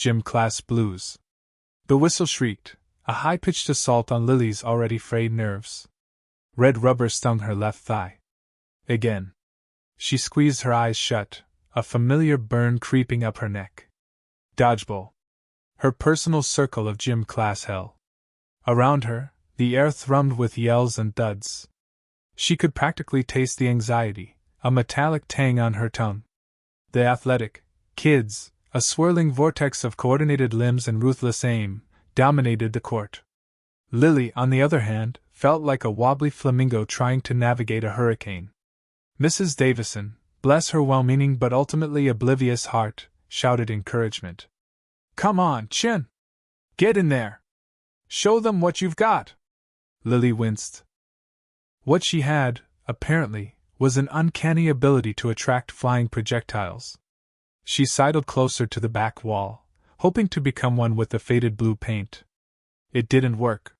Gym Class Blues. The whistle shrieked, a high-pitched assault on Lily's already frayed nerves. Red rubber stung her left thigh. Again. She squeezed her eyes shut, a familiar burn creeping up her neck. Dodgeball. Her personal circle of gym class hell. Around her, the air thrummed with yells and thuds. She could practically taste the anxiety, a metallic tang on her tongue. The athletic kids, a swirling vortex of coordinated limbs and ruthless aim, dominated the court. Lily, on the other hand, felt like a wobbly flamingo trying to navigate a hurricane. Mrs. Davison, bless her well-meaning but ultimately oblivious heart, shouted encouragement. "Come on, Chin! Get in there! Show them what you've got!" Lily winced. What she had, apparently, was an uncanny ability to attract flying projectiles. She sidled closer to the back wall, hoping to become one with the faded blue paint. It didn't work.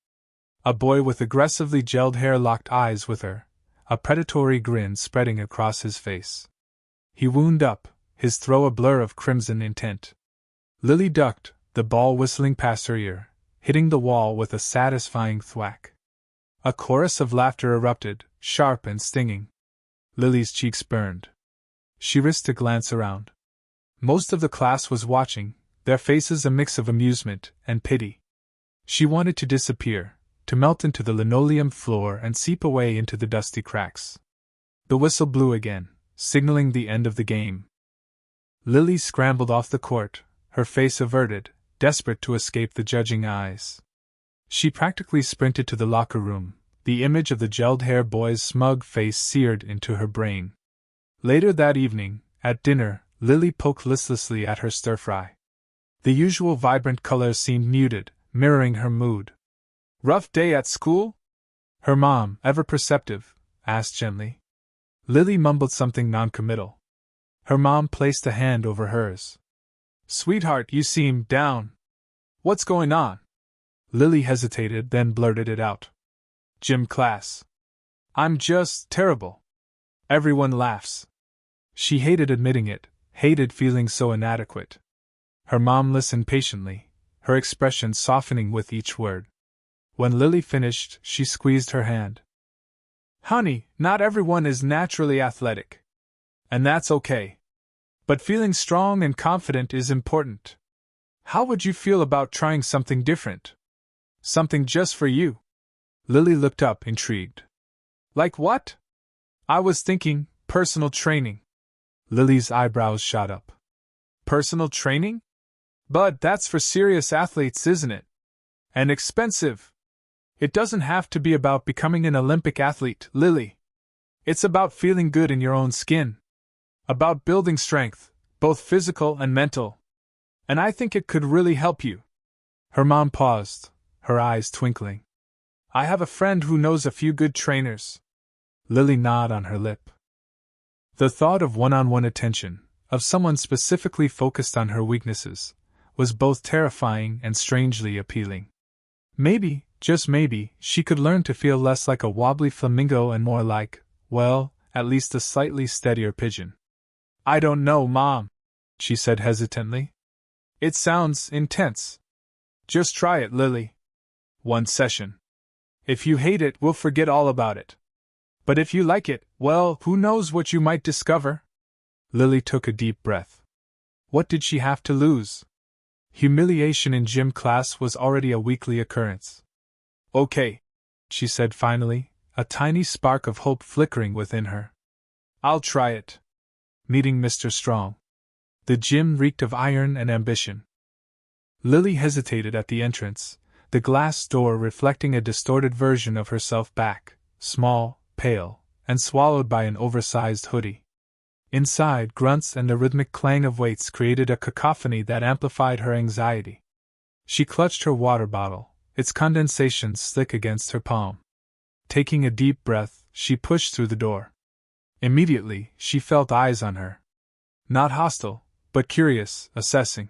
A boy with aggressively gelled hair locked eyes with her, a predatory grin spreading across his face. He wound up, his throat a blur of crimson intent. Lily ducked, the ball whistling past her ear, hitting the wall with a satisfying thwack. A chorus of laughter erupted, sharp and stinging. Lily's cheeks burned. She risked a glance around. Most of the class was watching, their faces a mix of amusement and pity. She wanted to disappear, to melt into the linoleum floor and seep away into the dusty cracks. The whistle blew again, signaling the end of the game. Lily scrambled off the court, her face averted, desperate to escape the judging eyes. She practically sprinted to the locker room, the image of the gelled-hair boy's smug face seared into her brain. Later that evening, at dinner, Lily poked listlessly at her stir-fry. The usual vibrant colors seemed muted, mirroring her mood. "Rough day at school?" her mom, ever perceptive, asked gently. Lily mumbled something noncommittal. Her mom placed a hand over hers. "Sweetheart, you seem down. What's going on?" Lily hesitated, then blurted it out. "Gym class. I'm just terrible. Everyone laughs." She hated admitting it, hated feeling so inadequate. Her mom listened patiently, her expression softening with each word. When Lily finished, she squeezed her hand. "Honey, not everyone is naturally athletic. And that's okay. But feeling strong and confident is important. How would you feel about trying something different? Something just for you?" Lily looked up, intrigued. "Like what?" "I was thinking, personal training." Lily's eyebrows shot up. "Personal training? But that's for serious athletes, isn't it? And expensive. It doesn't have to be about becoming an Olympic athlete, Lily. It's about feeling good in your own skin. About building strength, both physical and mental. And I think it could really help you." Her mom paused, her eyes twinkling. "I have a friend who knows a few good trainers." Lily gnawed on her lip. The thought of one-on-one attention, of someone specifically focused on her weaknesses, was both terrifying and strangely appealing. Maybe, just maybe, she could learn to feel less like a wobbly flamingo and more like, well, at least a slightly steadier pigeon. "I don't know, Mom," she said hesitantly. "It sounds intense." "Just try it, Lily. One session. If you hate it, we'll forget all about it. But if you like it, well, who knows what you might discover?" Lily took a deep breath. What did she have to lose? Humiliation in gym class was already a weekly occurrence. "Okay," she said finally, a tiny spark of hope flickering within her. "I'll try it." Meeting Mr. Strong. The gym reeked of iron and ambition. Lily hesitated at the entrance, the glass door reflecting a distorted version of herself back, small, pale, and swallowed by an oversized hoodie. Inside, grunts and the rhythmic clang of weights created a cacophony that amplified her anxiety. She clutched her water bottle, its condensation slick against her palm. Taking a deep breath, she pushed through the door. Immediately, she felt eyes on her. Not hostile, but curious, assessing.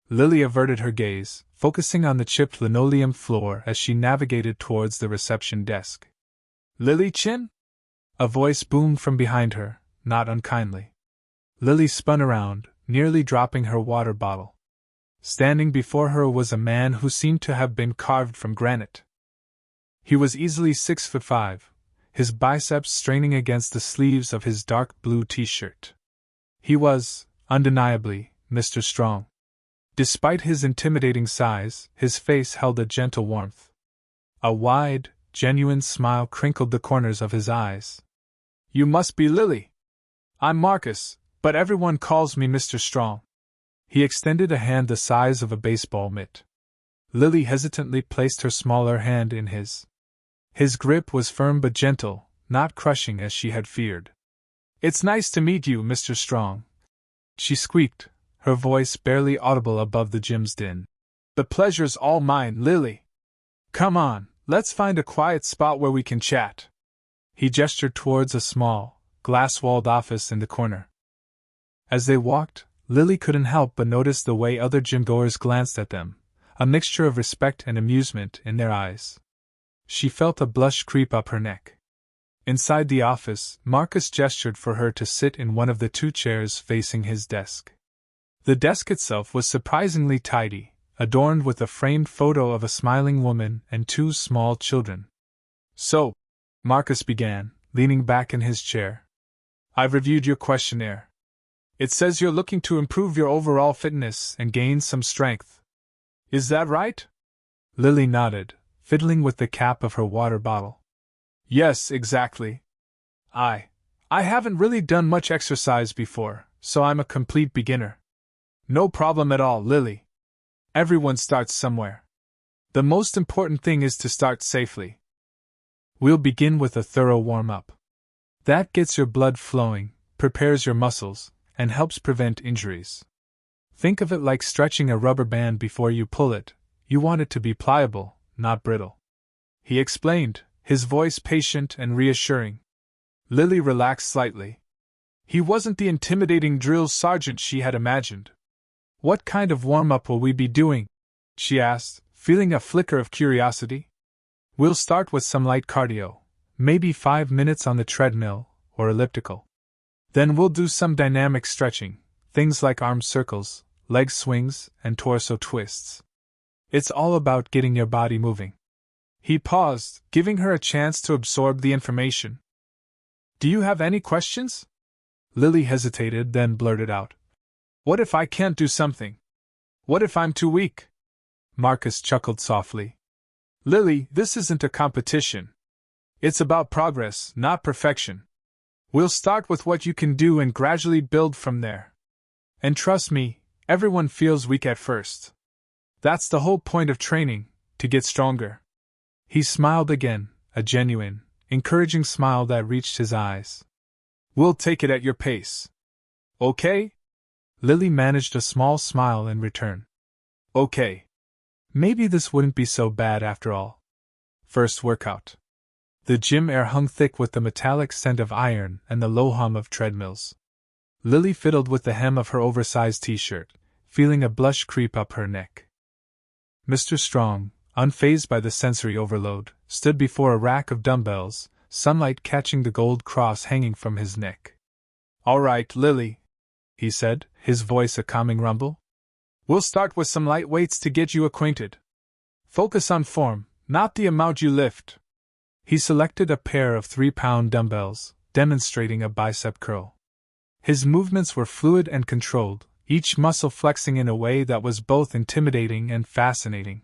Lily averted her gaze, focusing on the chipped linoleum floor as she navigated towards the reception desk. "Lily Chin?" A voice boomed from behind her, not unkindly. Lily spun around, nearly dropping her water bottle. Standing before her was a man who seemed to have been carved from granite. He was easily 6'5", his biceps straining against the sleeves of his dark blue t-shirt. He was, undeniably, Mr. Strong. Despite his intimidating size, his face held a gentle warmth. A wide, genuine smile crinkled the corners of his eyes. "You must be Lily. I'm Marcus, but everyone calls me Mr. Strong." He extended a hand the size of a baseball mitt. Lily hesitantly placed her smaller hand in his. His grip was firm but gentle, not crushing as she had feared. "It's nice to meet you, Mr. Strong," she squeaked, her voice barely audible above the gym's din. "The pleasure's all mine, Lily. Come on, let's find a quiet spot where we can chat." He gestured towards a small, glass-walled office in the corner. As they walked, Lily couldn't help but notice the way other gym-goers glanced at them, a mixture of respect and amusement in their eyes. She felt a blush creep up her neck. Inside the office, Marcus gestured for her to sit in one of the two chairs facing his desk. The desk itself was surprisingly tidy, adorned with a framed photo of a smiling woman and two small children. "So," Marcus began, leaning back in his chair, "I've reviewed your questionnaire. It says you're looking to improve your overall fitness and gain some strength. Is that right?" Lily nodded, fiddling with the cap of her water bottle. "Yes, exactly. I haven't really done much exercise before, so I'm a complete beginner." "No problem at all, Lily. Everyone starts somewhere. The most important thing is to start safely. We'll begin with a thorough warm-up. That gets your blood flowing, prepares your muscles, and helps prevent injuries. Think of it like stretching a rubber band before you pull it. You want it to be pliable, not brittle," he explained, his voice patient and reassuring. Lily relaxed slightly. He wasn't the intimidating drill sergeant she had imagined. "What kind of warm-up will we be doing?" she asked, feeling a flicker of curiosity. "We'll start with some light cardio, maybe 5 minutes on the treadmill or elliptical. Then we'll do some dynamic stretching, things like arm circles, leg swings, and torso twists. It's all about getting your body moving." He paused, giving her a chance to absorb the information. "Do you have any questions?" Lily hesitated, then blurted out, "What if I can't do something? What if I'm too weak?" Marcus chuckled softly. "Lily, this isn't a competition. It's about progress, not perfection. We'll start with what you can do and gradually build from there. And trust me, everyone feels weak at first. That's the whole point of training, to get stronger." He smiled again, a genuine, encouraging smile that reached his eyes. "We'll take it at your pace. Okay?" Lily managed a small smile in return. "Okay. Maybe this wouldn't be so bad after all." First workout. The gym air hung thick with the metallic scent of iron and the low hum of treadmills. Lily fiddled with the hem of her oversized t-shirt, feeling a blush creep up her neck. Mr. Strong, unfazed by the sensory overload, stood before a rack of dumbbells, sunlight catching the gold cross hanging from his neck. "All right, Lily," he said, his voice a calming rumble. "We'll start with some light weights to get you acquainted. Focus on form, not the amount you lift." He selected a pair of 3-pound dumbbells, demonstrating a bicep curl. His movements were fluid and controlled, each muscle flexing in a way that was both intimidating and fascinating.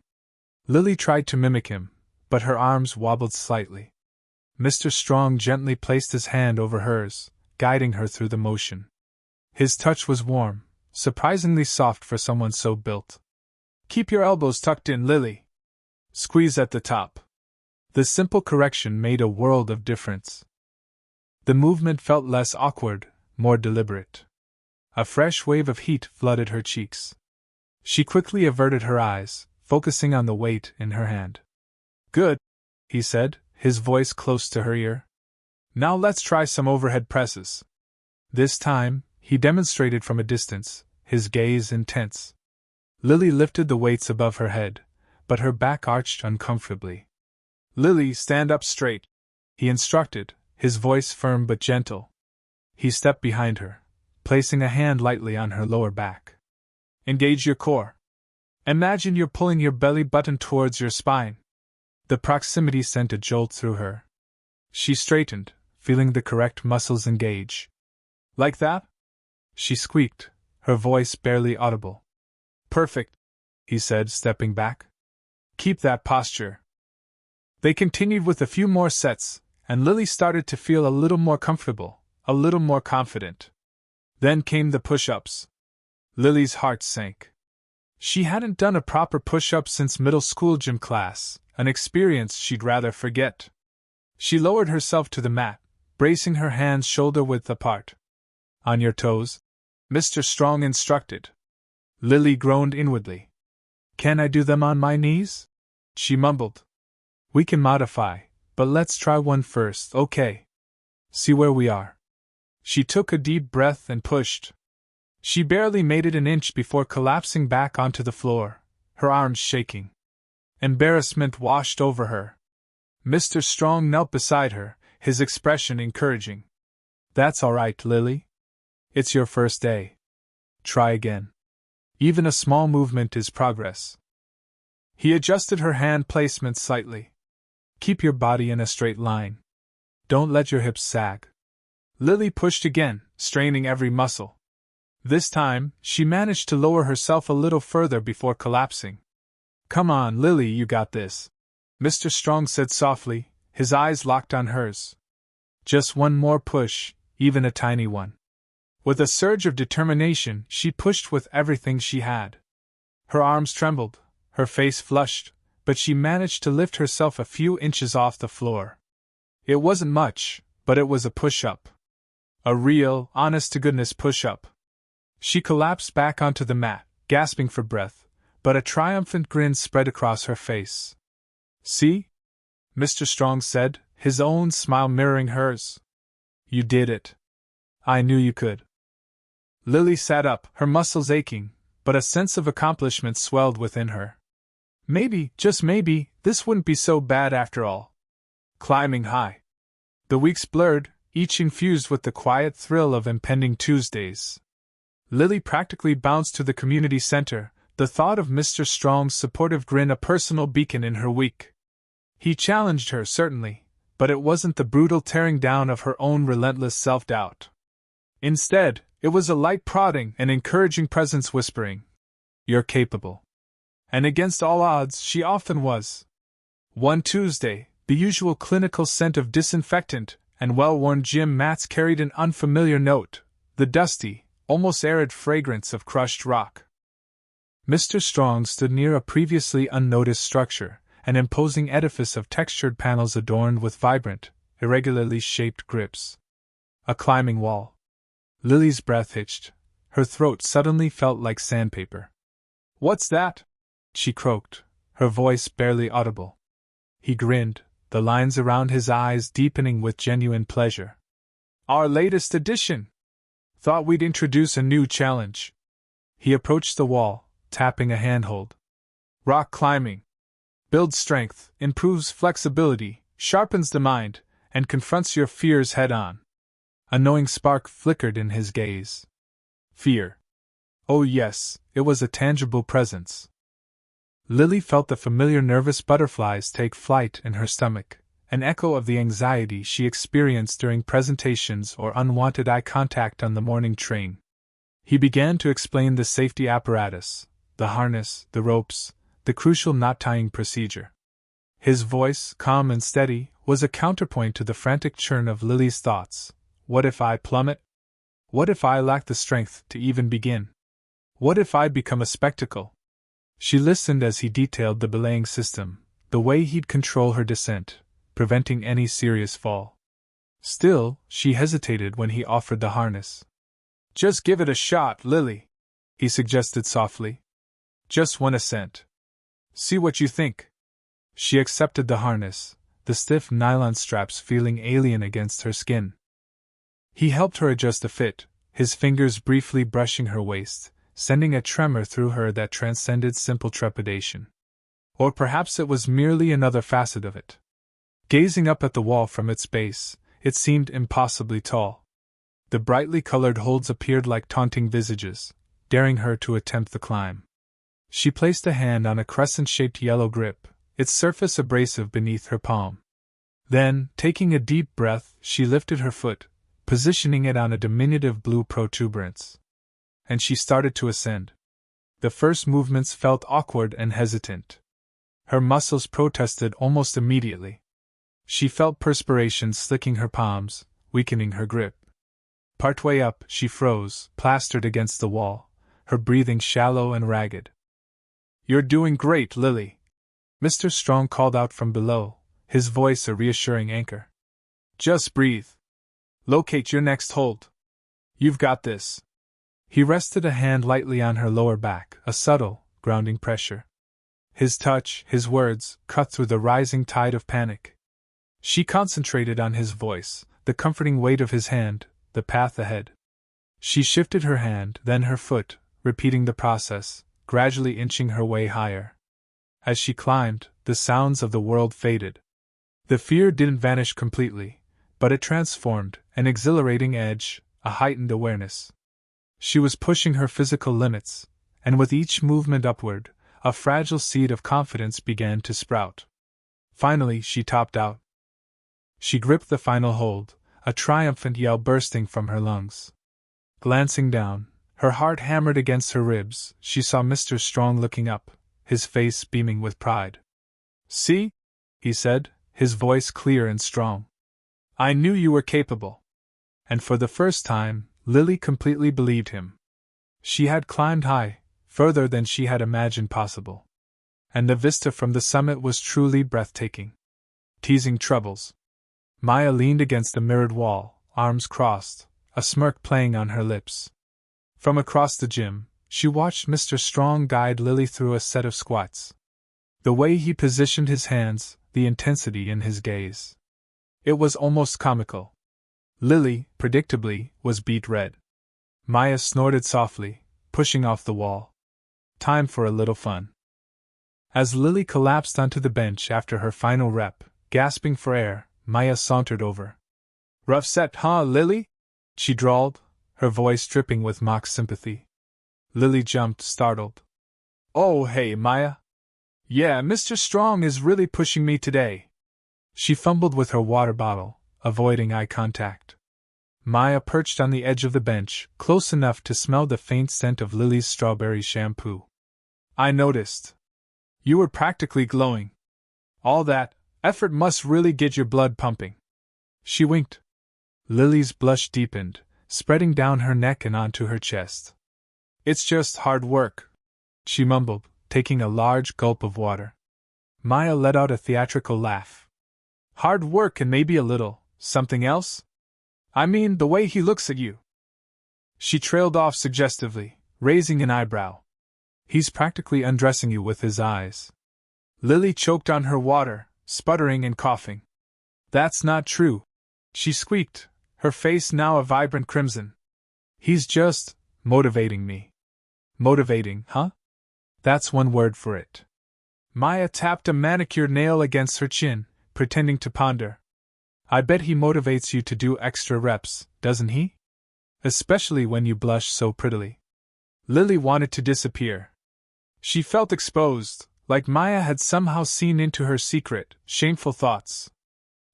Lily tried to mimic him, but her arms wobbled slightly. Mr. Strong gently placed his hand over hers, guiding her through the motion. His touch was warm, surprisingly soft for someone so built. "Keep your elbows tucked in, Lily. Squeeze at the top." The simple correction made a world of difference. The movement felt less awkward, more deliberate. A fresh wave of heat flooded her cheeks. She quickly averted her eyes, focusing on the weight in her hand. "Good," he said, his voice close to her ear. "Now let's try some overhead presses." This time, he demonstrated from a distance, his gaze intense. Lily lifted the weights above her head, but her back arched uncomfortably. "Lily, stand up straight," he instructed, his voice firm but gentle. He stepped behind her, placing a hand lightly on her lower back. "Engage your core. Imagine you're pulling your belly button towards your spine. The proximity sent a jolt through her. She straightened, feeling the correct muscles engage. Like that? She squeaked, her voice barely audible. Perfect, he said, stepping back. Keep that posture. They continued with a few more sets, and Lily started to feel a little more comfortable, a little more confident. Then came the push-ups. Lily's heart sank. She hadn't done a proper push-up since middle school gym class, an experience she'd rather forget. She lowered herself to the mat, bracing her hands shoulder-width apart. On your toes, Mr. Strong instructed. Lily groaned inwardly. Can I do them on my knees? She mumbled. We can modify, but let's try one first, okay? See where we are. She took a deep breath and pushed. She barely made it an inch before collapsing back onto the floor, her arms shaking. Embarrassment washed over her. Mr. Strong knelt beside her, his expression encouraging. That's all right, Lily. It's your first day. Try again. Even a small movement is progress. He adjusted her hand placement slightly. Keep your body in a straight line. Don't let your hips sag. Lily pushed again, straining every muscle. This time, she managed to lower herself a little further before collapsing. Come on, Lily, you got this, Mr. Strong said softly, his eyes locked on hers. Just one more push, even a tiny one. With a surge of determination, she pushed with everything she had. Her arms trembled, her face flushed, but she managed to lift herself a few inches off the floor. It wasn't much, but it was a push-up. A real, honest-to-goodness push-up. She collapsed back onto the mat, gasping for breath, but a triumphant grin spread across her face. See? Mr. Strong said, his own smile mirroring hers. You did it. I knew you could. Lily sat up, her muscles aching, but a sense of accomplishment swelled within her. Maybe, just maybe, this wouldn't be so bad after all. Climbing high. The weeks blurred, each infused with the quiet thrill of impending Tuesdays. Lily practically bounced to the community center, the thought of Mr. Strong's supportive grin a personal beacon in her week. He challenged her, certainly, but it wasn't the brutal tearing down of her own relentless self-doubt. Instead, it was a light prodding and encouraging presence whispering, "You're capable." And against all odds, she often was. One Tuesday, the usual clinical scent of disinfectant and well-worn gym mats carried an unfamiliar note, the dusty, almost arid fragrance of crushed rock. Mr. Strong stood near a previously unnoticed structure, an imposing edifice of textured panels adorned with vibrant, irregularly shaped grips. A climbing wall. Lily's breath hitched. Her throat suddenly felt like sandpaper. "What's that?" she croaked, her voice barely audible. He grinned, the lines around his eyes deepening with genuine pleasure. "Our latest addition! Thought we'd introduce a new challenge." He approached the wall, tapping a handhold. "Rock climbing. Builds strength, improves flexibility, sharpens the mind, and confronts your fears head-on." A knowing spark flickered in his gaze. Fear. Oh yes, it was a tangible presence. Lily felt the familiar nervous butterflies take flight in her stomach, an echo of the anxiety she experienced during presentations or unwanted eye contact on the morning train. He began to explain the safety apparatus, the harness, the ropes, the crucial knot-tying procedure. His voice, calm and steady, was a counterpoint to the frantic churn of Lily's thoughts. What if I plummet? What if I lack the strength to even begin? What if I become a spectacle? She listened as he detailed the belaying system, the way he'd control her descent, preventing any serious fall. Still, she hesitated when he offered the harness. "Just give it a shot, Lily," he suggested softly. "Just one ascent. See what you think." She accepted the harness, the stiff nylon straps feeling alien against her skin. He helped her adjust the fit, his fingers briefly brushing her waist, sending a tremor through her that transcended simple trepidation. Or perhaps it was merely another facet of it. Gazing up at the wall from its base, it seemed impossibly tall. The brightly colored holds appeared like taunting visages, daring her to attempt the climb. She placed a hand on a crescent-shaped yellow grip, its surface abrasive beneath her palm. Then, taking a deep breath, she lifted her foot, positioning it on a diminutive blue protuberance. And she started to ascend. The first movements felt awkward and hesitant. Her muscles protested almost immediately. She felt perspiration slicking her palms, weakening her grip. Partway up, she froze, plastered against the wall, her breathing shallow and ragged. "You're doing great, Lily," Mr. Strong called out from below, his voice a reassuring anchor. "Just breathe. Locate your next hold. You've got this." He rested a hand lightly on her lower back, a subtle, grounding pressure. His touch, his words, cut through the rising tide of panic. She concentrated on his voice, the comforting weight of his hand, the path ahead. She shifted her hand, then her foot, repeating the process, gradually inching her way higher. As she climbed, the sounds of the world faded. The fear didn't vanish completely, but it transformed, an exhilarating edge, a heightened awareness. She was pushing her physical limits, and with each movement upward, a fragile seed of confidence began to sprout. Finally, she topped out. She gripped the final hold, a triumphant yell bursting from her lungs. Glancing down, her heart hammered against her ribs, she saw Mr. Strong looking up, his face beaming with pride. "See?" he said, his voice clear and strong. "I knew you were capable." And for the first time, Lily completely believed him. She had climbed high, further than she had imagined possible. And the vista from the summit was truly breathtaking. Teasing troubles. Maya leaned against the mirrored wall, arms crossed, a smirk playing on her lips. From across the gym, she watched Mr. Strong guide Lily through a set of squats. The way he positioned his hands, the intensity in his gaze. It was almost comical. Lily, predictably, was beet red. Maya snorted softly, pushing off the wall. Time for a little fun. As Lily collapsed onto the bench after her final rep, gasping for air, Maya sauntered over. "Rough set, huh, Lily?" she drawled, her voice dripping with mock sympathy. Lily jumped, startled. "Oh, hey, Maya. Yeah, Mr. Strong is really pushing me today." She fumbled with her water bottle, avoiding eye contact. Maya perched on the edge of the bench, close enough to smell the faint scent of Lily's strawberry shampoo. "I noticed. You were practically glowing. All that effort must really get your blood pumping." She winked. Lily's blush deepened, spreading down her neck and onto her chest. "It's just hard work," she mumbled, taking a large gulp of water. Maya let out a theatrical laugh. "Hard work and maybe a little something else? I mean, the way he looks at you." She trailed off suggestively, raising an eyebrow. "He's practically undressing you with his eyes." Lily choked on her water, sputtering and coughing. "That's not true," she squeaked, her face now a vibrant crimson. "He's just motivating me." "Motivating, huh? That's one word for it." Maya tapped a manicured nail against her chin, pretending to ponder. "I bet he motivates you to do extra reps, doesn't he? Especially when you blush so prettily." Lily wanted to disappear. She felt exposed, like Maya had somehow seen into her secret, shameful thoughts.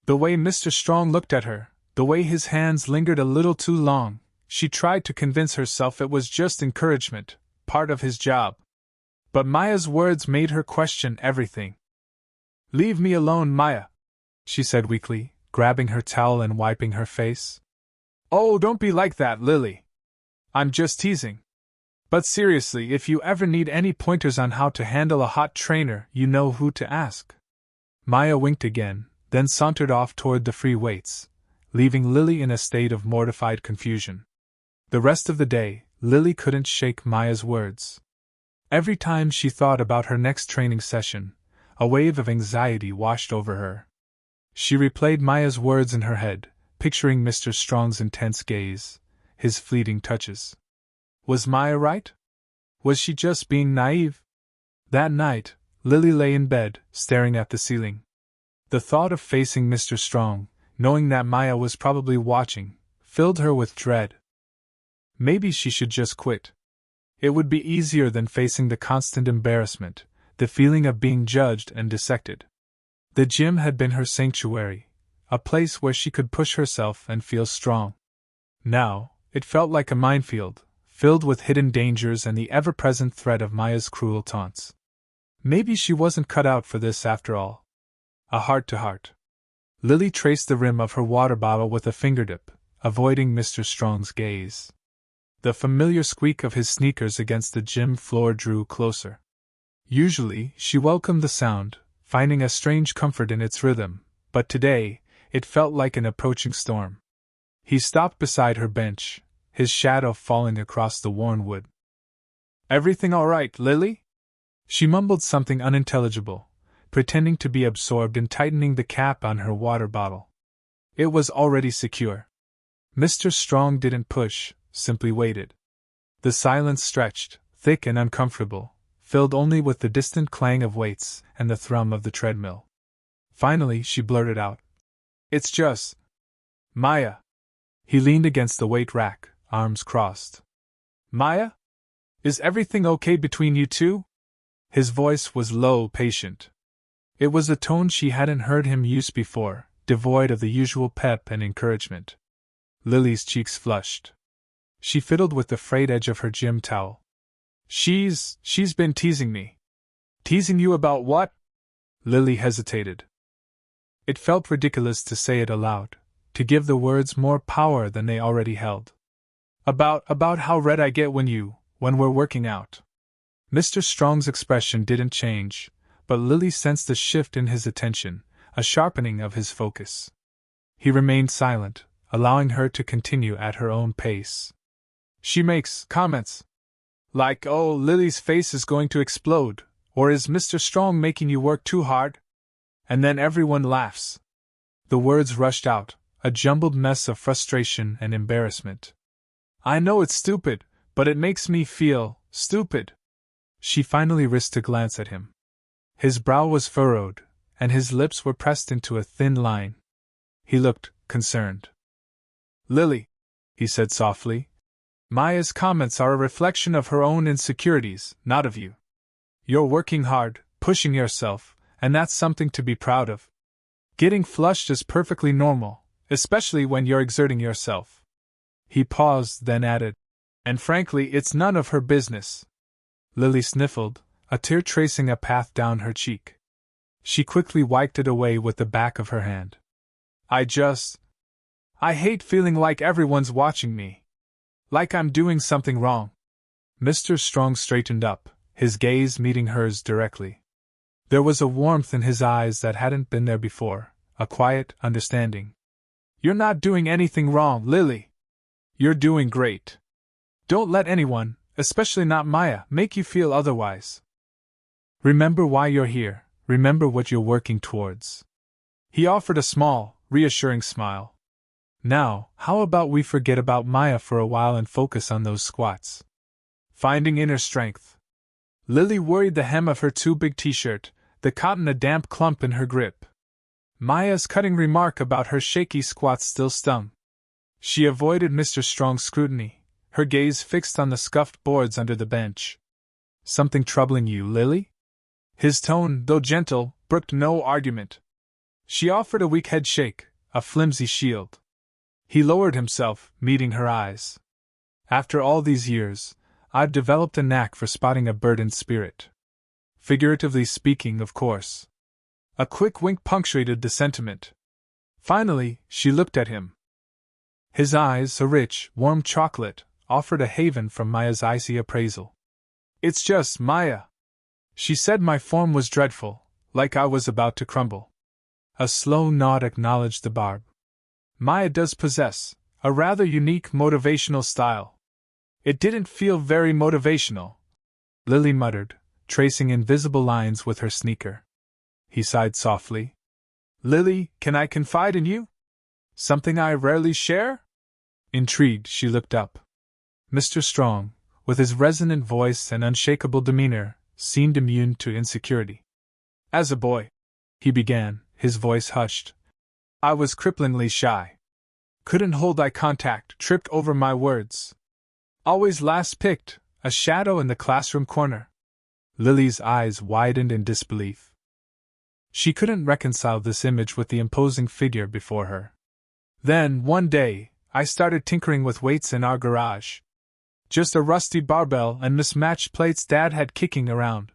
The way Mr. Strong looked at her, the way his hands lingered a little too long, she tried to convince herself it was just encouragement, part of his job. But Maya's words made her question everything. "Leave me alone, Maya," she said weakly, grabbing her towel and wiping her face. "Oh, don't be like that, Lily. I'm just teasing. But seriously, if you ever need any pointers on how to handle a hot trainer, you know who to ask." Maya winked again, then sauntered off toward the free weights, leaving Lily in a state of mortified confusion. The rest of the day, Lily couldn't shake Maya's words. Every time she thought about her next training session, a wave of anxiety washed over her. She replayed Maya's words in her head, picturing Mr. Strong's intense gaze, his fleeting touches. Was Maya right? Was she just being naive? That night, Lily lay in bed, staring at the ceiling. The thought of facing Mr. Strong, knowing that Maya was probably watching, filled her with dread. Maybe she should just quit. It would be easier than facing the constant embarrassment, the feeling of being judged and dissected. The gym had been her sanctuary, a place where she could push herself and feel strong. Now, it felt like a minefield, filled with hidden dangers and the ever-present threat of Maya's cruel taunts. Maybe she wasn't cut out for this after all. A heart-to-heart. Lily traced the rim of her water bottle with a fingertip, avoiding Mr. Strong's gaze. The familiar squeak of his sneakers against the gym floor drew closer. Usually, she welcomed the sound, finding a strange comfort in its rhythm, but today, it felt like an approaching storm. He stopped beside her bench, his shadow falling across the worn wood. "Everything all right, Lily?" She mumbled something unintelligible, pretending to be absorbed in tightening the cap on her water bottle. It was already secure. Mr. Strong didn't push, simply waited. The silence stretched, thick and uncomfortable, filled only with the distant clang of weights and the thrum of the treadmill. Finally, she blurted out, "It's just Maya." He leaned against the weight rack, arms crossed. "Maya? Is everything okay between you two?" His voice was low, patient. It was a tone she hadn't heard him use before, devoid of the usual pep and encouragement. Lily's cheeks flushed. She fiddled with the frayed edge of her gym towel. She's been teasing me." "Teasing you about what?" Lily hesitated. It felt ridiculous to say it aloud, to give the words more power than they already held. About how red I get when we're working out." Mr. Strong's expression didn't change, but Lily sensed a shift in his attention, a sharpening of his focus. He remained silent, allowing her to continue at her own pace. "She makes comments like, 'Oh, Lily's face is going to explode,' or 'Is Mr. Strong making you work too hard?' And then everyone laughs." The words rushed out, a jumbled mess of frustration and embarrassment. "I know it's stupid, but it makes me feel stupid." She finally risked a glance at him. His brow was furrowed, and his lips were pressed into a thin line. He looked concerned. "Lily," he said softly, "Maya's comments are a reflection of her own insecurities, not of you. You're working hard, pushing yourself, and that's something to be proud of. Getting flushed is perfectly normal, especially when you're exerting yourself." He paused, then added, "And frankly, it's none of her business." Lily sniffled, a tear tracing a path down her cheek. She quickly wiped it away with the back of her hand. I hate feeling like everyone's watching me. Like I'm doing something wrong." Mr. Strong straightened up, his gaze meeting hers directly. There was a warmth in his eyes that hadn't been there before, a quiet understanding. "You're not doing anything wrong, Lily. You're doing great. Don't let anyone, especially not Maya, make you feel otherwise. Remember why you're here, remember what you're working towards." He offered a small, reassuring smile. "Now, how about we forget about Maya for a while and focus on those squats?" Finding inner strength. Lily worried the hem of her too big t-shirt, the cotton a damp clump in her grip. Maya's cutting remark about her shaky squats still stung. She avoided Mr. Strong's scrutiny, her gaze fixed on the scuffed boards under the bench. "Something troubling you, Lily?" His tone, though gentle, brooked no argument. She offered a weak head shake, a flimsy shield. He lowered himself, meeting her eyes. "After all these years, I've developed a knack for spotting a burdened spirit. Figuratively speaking, of course." A quick wink punctuated the sentiment. Finally, she looked at him. His eyes, a rich, warm chocolate, offered a haven from Maya's icy appraisal. "It's just, Maya. She said my form was dreadful, like I was about to crumble." A slow nod acknowledged the barb. "Maya does possess a rather unique motivational style." "It didn't feel very motivational," Lily muttered, tracing invisible lines with her sneaker. He sighed softly. "Lily, can I confide in you? Something I rarely share?" Intrigued, she looked up. Mr. Strong, with his resonant voice and unshakable demeanor, seemed immune to insecurity. "As a boy," he began, his voice hushed, "I was cripplingly shy. Couldn't hold eye contact, tripped over my words. Always last picked, a shadow in the classroom corner. Lily's eyes widened in disbelief. She couldn't reconcile this image with the imposing figure before her. Then, one day, I started tinkering with weights in our garage. Just a rusty barbell and mismatched plates Dad had kicking around.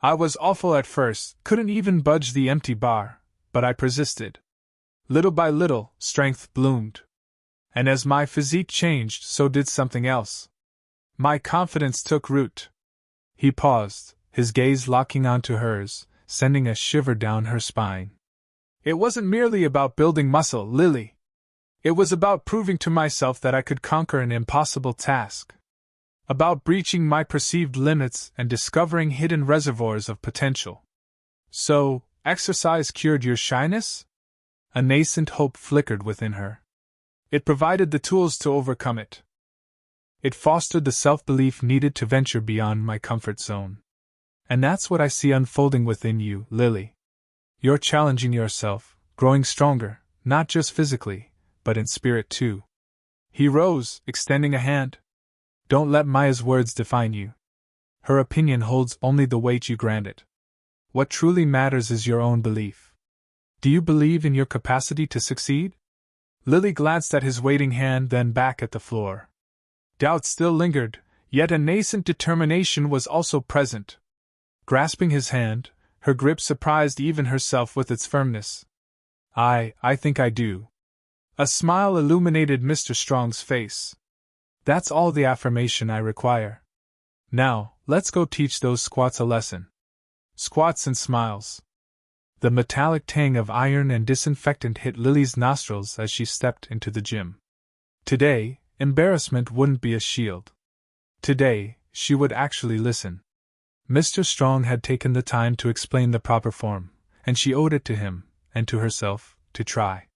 I was awful at first, couldn't even budge the empty bar, but I persisted. Little by little, strength bloomed. And as my physique changed, so did something else. My confidence took root. He paused, his gaze locking onto hers, sending a shiver down her spine. It wasn't merely about building muscle, Lily. It was about proving to myself that I could conquer an impossible task. About breaching my perceived limits and discovering hidden reservoirs of potential. So, exercise cured your shyness? A nascent hope flickered within her. It provided the tools to overcome it. It fostered the self-belief needed to venture beyond my comfort zone. And that's what I see unfolding within you, Lily. You're challenging yourself, growing stronger, not just physically, but in spirit too. He rose, extending a hand. Don't let Maya's words define you. Her opinion holds only the weight you grant it. What truly matters is your own belief. Do you believe in your capacity to succeed? Lily glanced at his waiting hand, then back at the floor. Doubt still lingered, yet a nascent determination was also present. Grasping his hand, her grip surprised even herself with its firmness. I think I do. A smile illuminated Mr. Strong's face. That's all the affirmation I require. Now, let's go teach those squats a lesson. Squats and smiles. The metallic tang of iron and disinfectant hit Lily's nostrils as she stepped into the gym. Today, embarrassment wouldn't be a shield. Today, she would actually listen. Mr. Strong had taken the time to explain the proper form, and she owed it to him, and to herself, to try.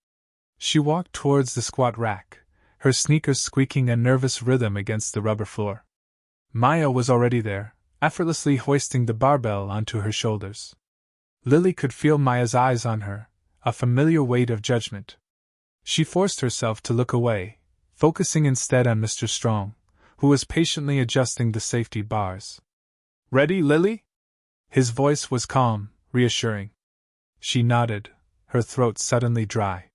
She walked towards the squat rack, her sneakers squeaking a nervous rhythm against the rubber floor. Maya was already there, effortlessly hoisting the barbell onto her shoulders. Lily could feel Maya's eyes on her, a familiar weight of judgment. She forced herself to look away, focusing instead on Mr. Strong, who was patiently adjusting the safety bars. Ready, Lily? His voice was calm, reassuring. She nodded, her throat suddenly dry.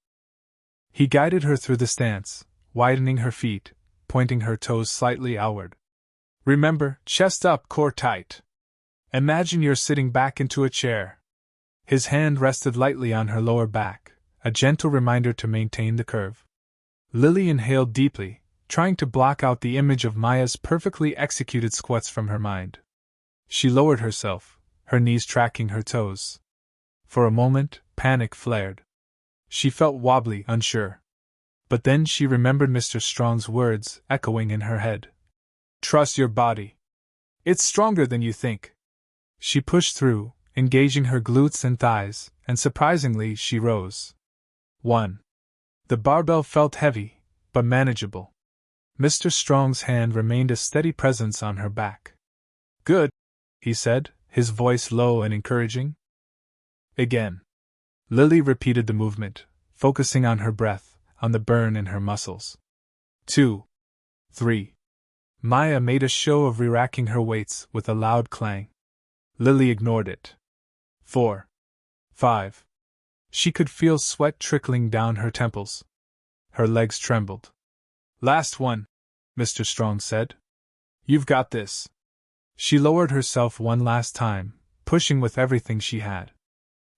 He guided her through the stance, widening her feet, pointing her toes slightly outward. Remember, chest up, core tight. Imagine you're sitting back into a chair. His hand rested lightly on her lower back, a gentle reminder to maintain the curve. Lily inhaled deeply, trying to block out the image of Maya's perfectly executed squats from her mind. She lowered herself, her knees tracking her toes. For a moment, panic flared. She felt wobbly, unsure. But then she remembered Mr. Strong's words echoing in her head. Trust your body. It's stronger than you think. She pushed through, engaging her glutes and thighs, and surprisingly she rose. 1. The barbell felt heavy, but manageable. Mr. Strong's hand remained a steady presence on her back. Good, he said, his voice low and encouraging. Again. Lily repeated the movement, focusing on her breath, on the burn in her muscles. 2. 3. Maya made a show of re-racking her weights with a loud clang. Lily ignored it. 4. 5. She could feel sweat trickling down her temples. Her legs trembled. Last one, Mr. Strong said. You've got this. She lowered herself one last time, pushing with everything she had.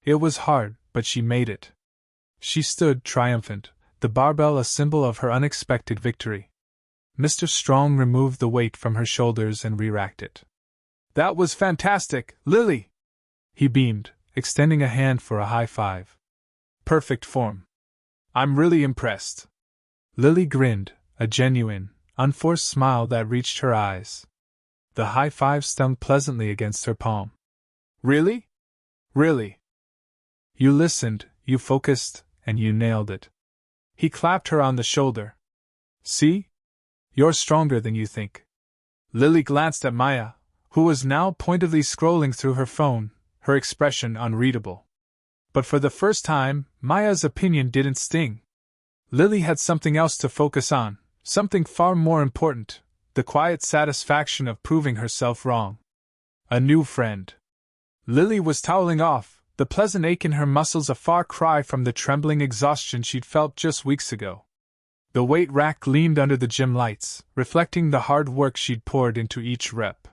It was hard, but she made it. She stood triumphant, the barbell a symbol of her unexpected victory. Mr. Strong removed the weight from her shoulders and re-racked it. That was fantastic, Lily! He beamed, extending a hand for a high five. Perfect form. I'm really impressed. Lily grinned, a genuine, unforced smile that reached her eyes. The high five stung pleasantly against her palm. Really? Really? You listened, you focused, and you nailed it. He clapped her on the shoulder. See? You're stronger than you think. Lily glanced at Maya, who was now pointedly scrolling through her phone, her expression unreadable. But for the first time, Maya's opinion didn't sting. Lily had something else to focus on, something far more important, the quiet satisfaction of proving herself wrong. A new friend. Lily was toweling off, the pleasant ache in her muscles a far cry from the trembling exhaustion she'd felt just weeks ago. The weight rack gleamed under the gym lights, reflecting the hard work she'd poured into each rep.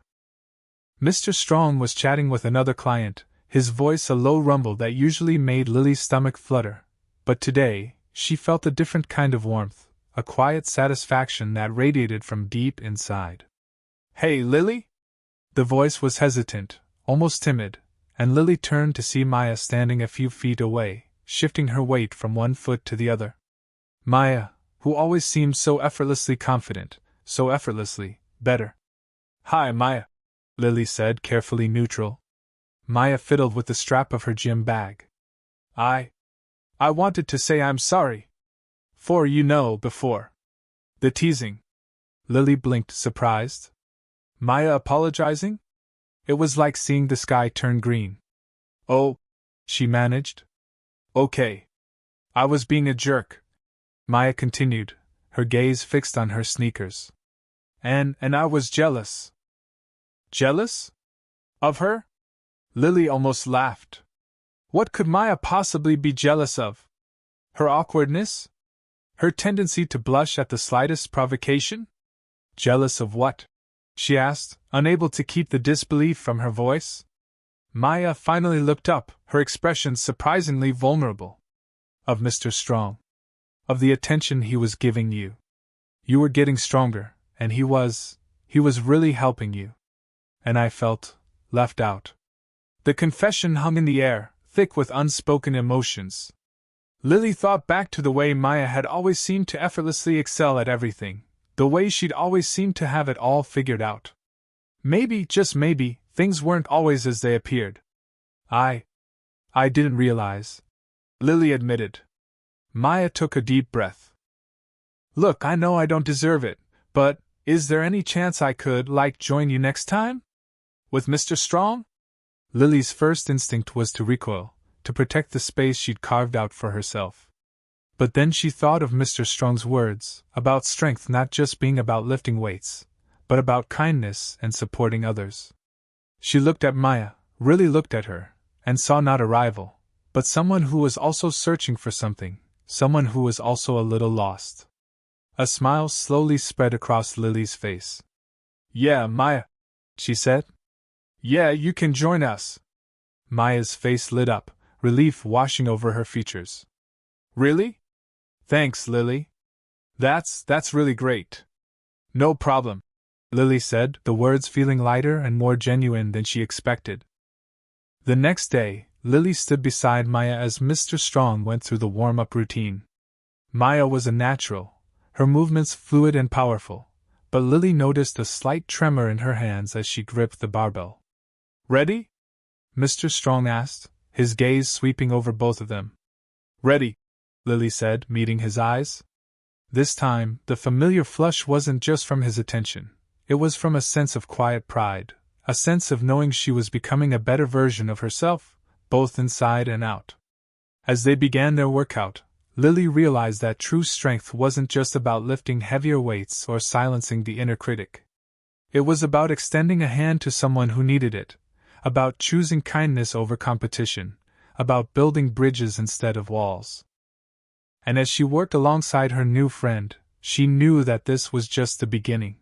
Mr. Strong was chatting with another client, his voice a low rumble that usually made Lily's stomach flutter. But today, she felt a different kind of warmth, a quiet satisfaction that radiated from deep inside. "Hey, Lily?" The voice was hesitant, almost timid, and Lily turned to see Maya standing a few feet away, shifting her weight from one foot to the other. Maya, who always seemed so effortlessly confident, so effortlessly better. "Hi, Maya," Lily said, carefully neutral. Maya fiddled with the strap of her gym bag. I wanted to say I'm sorry. For before. The teasing." Lily blinked, surprised. Maya apologizing? It was like seeing the sky turn green. "Oh," she managed. "Okay. I was being a jerk," Maya continued, her gaze fixed on her sneakers. And I was jealous." "Jealous? Of her?" Lily almost laughed. What could Maya possibly be jealous of? Her awkwardness? Her tendency to blush at the slightest provocation? "Jealous of what?" she asked, unable to keep the disbelief from her voice. Maya finally looked up, her expression surprisingly vulnerable. "Of Mr. Strong. Of the attention he was giving you. You were getting stronger, and he was really helping you. And I felt left out." The confession hung in the air, thick with unspoken emotions. Lily thought back to the way Maya had always seemed to effortlessly excel at everything, the way she'd always seemed to have it all figured out. Maybe, just maybe, things weren't always as they appeared. I didn't realize," Lily admitted. Maya took a deep breath. "Look, I know I don't deserve it, but is there any chance I could, join you next time? With Mr. Strong?" Lily's first instinct was to recoil, to protect the space she'd carved out for herself. But then she thought of Mr. Strong's words, about strength not just being about lifting weights, but about kindness and supporting others. She looked at Maya, really looked at her, and saw not a rival, but someone who was also searching for something, someone who was also a little lost. A smile slowly spread across Lily's face. "Yeah, Maya," she said. "Yeah, you can join us." Maya's face lit up, relief washing over her features. "Really? Thanks, Lily. That's really great." "No problem," Lily said, the words feeling lighter and more genuine than she expected. The next day, Lily stood beside Maya as Mr. Strong went through the warm-up routine. Maya was a natural, her movements fluid and powerful, but Lily noticed a slight tremor in her hands as she gripped the barbell. "Ready?" Mr. Strong asked, his gaze sweeping over both of them. "Ready," Lily said, meeting his eyes. This time, the familiar flush wasn't just from his attention, it was from a sense of quiet pride, a sense of knowing she was becoming a better version of herself, both inside and out. As they began their workout, Lily realized that true strength wasn't just about lifting heavier weights or silencing the inner critic. It was about extending a hand to someone who needed it, about choosing kindness over competition, about building bridges instead of walls. And as she worked alongside her new friend, she knew that this was just the beginning.